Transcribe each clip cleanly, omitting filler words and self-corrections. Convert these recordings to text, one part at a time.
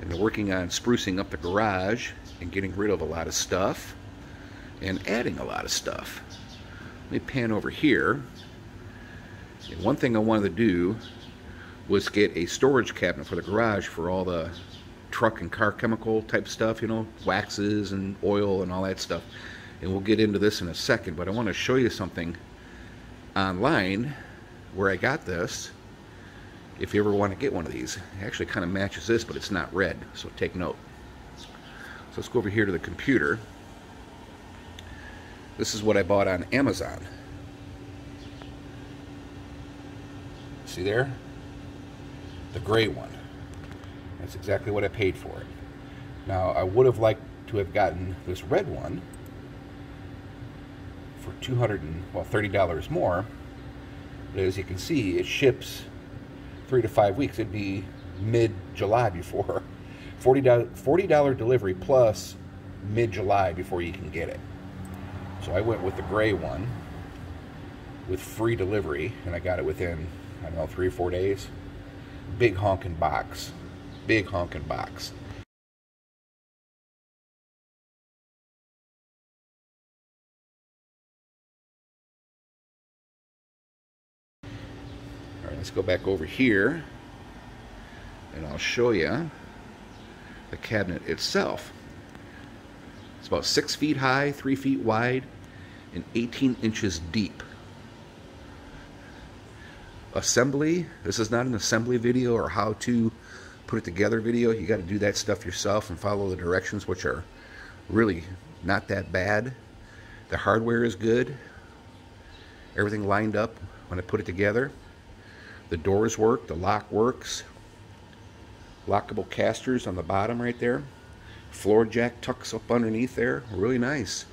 And they're working on sprucing up the garage and getting rid of a lot of stuff and adding a lot of stuff. Let me pan over here. And one thing I wanted to do was get a storage cabinet for the garage for all the truck and car chemical type stuff, you know, waxes and oil and all that stuff. And we'll get into this in a second, but I want to show you something online where I got this. If you ever want to get one of these, it actually kind of matches this, but it's not red, so take note. So let's go over here to the computer. This is what I bought on Amazon. See there? The gray one. That's exactly what I paid for it. Now, I would have liked to have gotten this red one for $30 more. But as you can see, it ships 3 to 5 weeks. It'd be mid-July before. $40 delivery plus mid-July before you can get it. So I went with the gray one with free delivery, and I got it within, I don't know, 3 or 4 days. Big honking box. Big honking box. Alright, let's go back over here and I'll show you the cabinet itself. It's about 6 feet high, 3 feet wide, and 18 inches deep. Assembly, this is not an assembly video or how to put it together video. You got to do that stuff yourself and follow the directions, which are really not that bad. The hardware is good. Everything lined up when I put it together. The doors work, the lock works. Lockable casters on the bottom right there. Floor jack tucks up underneath there. Really nice.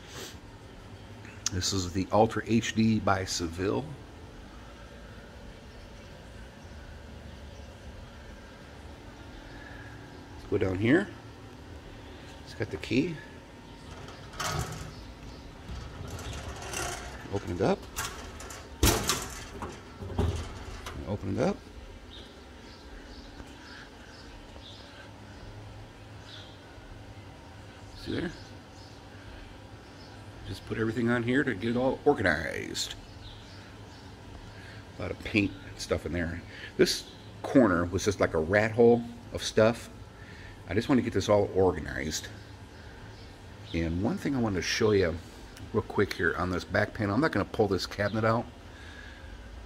This is the UltraHD by Seville. Let's go down here. It's got the key. Open it up. Open it up. See there? Just put everything on here to get it all organized. A lot of paint and stuff in there. This corner was just like a rat hole of stuff. I just want to get this all organized. And one thing I wanted to show you real quick here on this back panel. I'm not going to pull this cabinet out,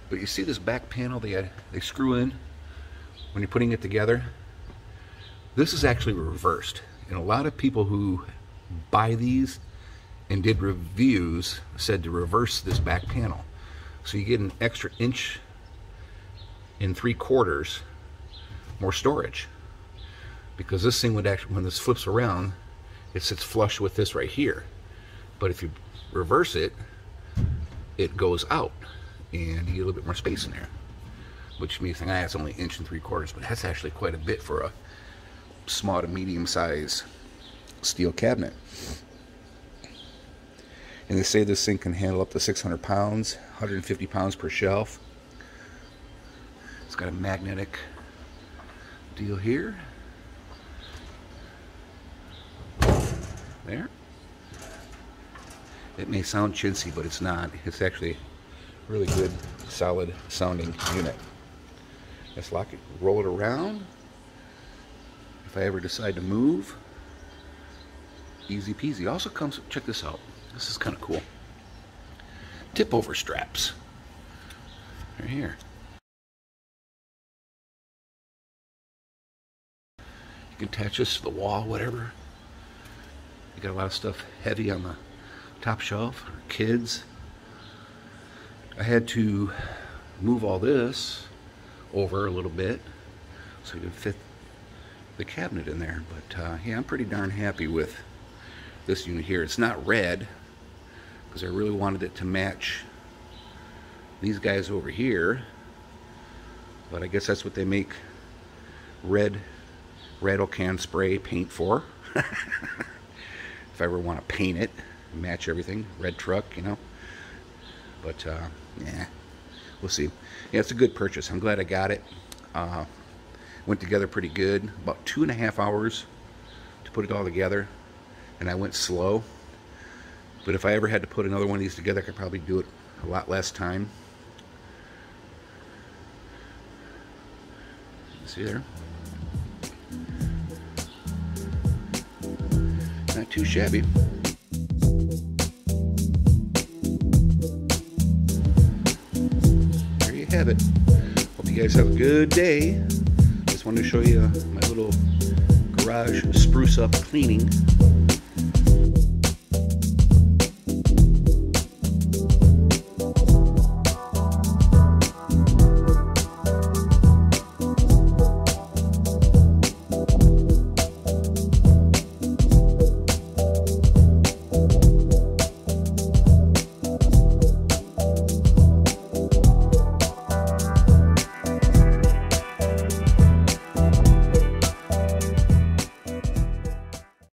but you see this back panel they screw in when you're putting it together? This is actually reversed. And a lot of people who buy these and did reviews said to reverse this back panel. So you get an extra 1.75 inches more storage. Because this thing would actually, when this flips around, it sits flush with this right here. But if you reverse it, it goes out. And you get a little bit more space in there. Which means it's only 1.75 inches, but that's actually quite a bit for a small to medium size steel cabinet. And they say this thing can handle up to 600 pounds, 150 pounds per shelf. It's got a magnetic deal here. There. It may sound chintzy, but it's not. It's actually a really good, solid sounding unit. Let's lock it, roll it around. If I ever decide to move, easy peasy. Also comes, check this out. This is kind of cool. Tip over straps. Right here. You can attach this to the wall, whatever. You got a lot of stuff heavy on the top shelf, or kids. I had to move all this over a little bit so you can fit the cabinet in there. But yeah, I'm pretty darn happy with this unit here. It's not red because I really wanted it to match these guys over here, but I guess that's what they make red rattle can spray paint for. If I ever want to paint it, match everything, red truck, you know. But yeah, we'll see. Yeah, it's a good purchase. I'm glad I got it. Went together pretty good. About 2.5 hours to put it all together, and I went slow. But if I ever had to put another one of these together, I could probably do it a lot less time. See there? Not too shabby. There you have it. Hope you guys have a good day. Just wanted to show you my little garage spruce up cleaning.